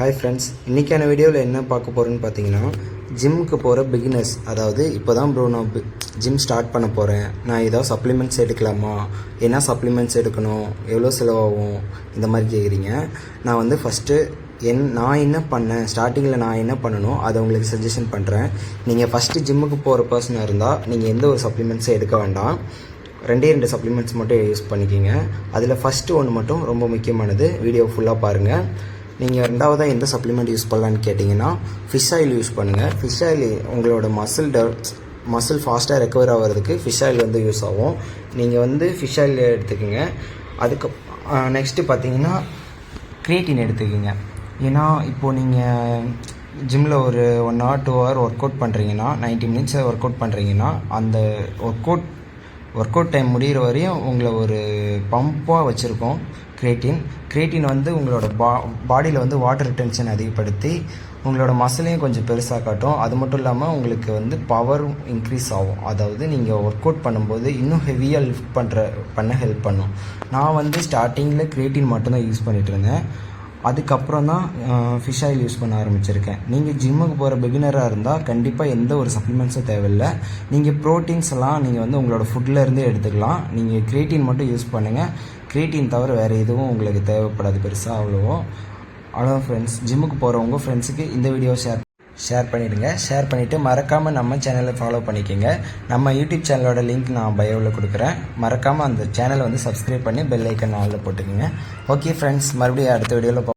Hi friends, இன்றைக்கான வீடியோவில் என்ன பார்க்க போகிறேன்னு பார்த்தீங்கன்னா, ஜிம்முக்கு போகிற பிகினர்ஸ், அதாவது இப்போ தான் ப்ரோ நான் ஜிம் ஸ்டார்ட் பண்ண போகிறேன், நான் ஏதாவது சப்ளிமெண்ட்ஸ் எடுக்கலாமா, என்ன சப்ளிமெண்ட்ஸ் எடுக்கணும், எவ்வளோ செலவாகும், இந்த மாதிரி கேட்குறீங்க. நான் வந்து ஃபஸ்ட்டு நான் என்ன பண்ணேன், ஸ்டார்டிங்கில் நான் என்ன பண்ணணும் அதை உங்களுக்கு சஜஷன் பண்ணுறேன். நீங்கள் ஃபஸ்ட்டு ஜிம்முக்கு போகிற பர்சனாக இருந்தால் நீங்கள் எந்த ஒரு சப்ளிமெண்ட்ஸும் எடுக்க வேண்டாம். ரெண்டு சப்ளிமெண்ட்ஸ் மட்டும் யூஸ் பண்ணிக்கிங்க. அதில் ஃபஸ்ட்டு ஒன்று மட்டும் ரொம்ப முக்கியமானது, வீடியோ ஃபுல்லாக பாருங்கள். நீங்கள் ரெண்டாவதாக எந்த சப்ளிமெண்ட் யூஸ் பண்ணலான்னு கேட்டிங்கன்னா, ஃபிஷ் ஆயில் யூஸ் பண்ணுங்கள். ஃபிஷ் ஆயில் உங்களோட மசில் ஃபாஸ்ட்டாக ரெக்கவர் ஆகிறதுக்கு ஃபிஷ் ஆயில் வந்து யூஸ் ஆகும். நீங்கள் வந்து ஃபிஷ் ஆயில் எடுத்துக்கோங்க. அதுக்கு நெக்ஸ்ட்டு பார்த்தீங்கன்னா கிரியேட்டின் எடுத்துக்கோங்க. ஏன்னா இப்போது நீங்கள் ஜிம்மில் ஒரு 1 hour 2 hour ஒர்க் அவுட் பண்ணுறீங்கன்னா, 90 minutes ஒர்க் அவுட் பண்ணுறீங்கன்னா, அந்த ஒர்க் அவுட் டைம் முடிகிற வரையும் உங்களை ஒரு பம்ப்பாக வச்சுருக்கோம் கிரியேட்டின் வந்து உங்களோட பாடியில் வந்து வாட்டர் ரிட்டென்ஷன் அதிகப்படுத்தி உங்களோட மசிலையும் கொஞ்சம் பெருசாக காட்டும். அது மட்டும் இல்லாமல் உங்களுக்கு வந்து பவரும் இன்க்ரீஸ் ஆகும். அதாவது நீங்கள் ஒர்க் அவுட் பண்ணும்போது இன்னும் ஹெவியாக லிஃப்ட் பண்ண ஹெல்ப் பண்ணும். நான் வந்து ஸ்டார்டிங்கில் கிரியேட்டின் மட்டும்தான் யூஸ் பண்ணிகிட்டு இருந்தேன். அதுக்கப்புறம் தான் ஃபிஷ் ஆயில் யூஸ் பண்ண ஆரம்பிச்சிருக்கேன். நீங்கள் ஜிம்முக்கு போகிற பிகினராக இருந்தால் கண்டிப்பாக எந்த ஒரு சப்ளிமெண்ட்ஸும் தேவையில்லை. நீங்கள் ப்ரோட்டீன்ஸ் எல்லாம் நீங்கள் வந்து உங்களோட ஃபுட்லேருந்தே எடுத்துக்கலாம். நீங்கள் கிரியேட்டின் மட்டும் யூஸ் பண்ணுங்கள். கிரியேட்டின் தவிர வேறு எதுவும் உங்களுக்கு தேவைப்படாது பெருசாக அவ்வளோ ஃப்ரெண்ட்ஸ். ஜிம்முக்கு போகிறவங்க ஃப்ரெண்ட்ஸுக்கு இந்த வீடியோ ஷேர் பண்ணிவிடுங்க. ஷேர் பண்ணிவிட்டு மறக்காமல் நம்ம சேனலை ஃபாலோ பண்ணிக்கோங்க. நம்ம யூடியூப் சேனலோட லிங்க் நான் பயோவில் கொடுக்குறேன். மறக்காமல் அந்த சேனலை வந்து சப்ஸ்கிரைப் பண்ணி பெல் ஐக்கன் ஆலில் போட்டுக்கோங்க. ஓகே ஃப்ரெண்ட்ஸ், மறுபடியும் அடுத்த வீடியோவில்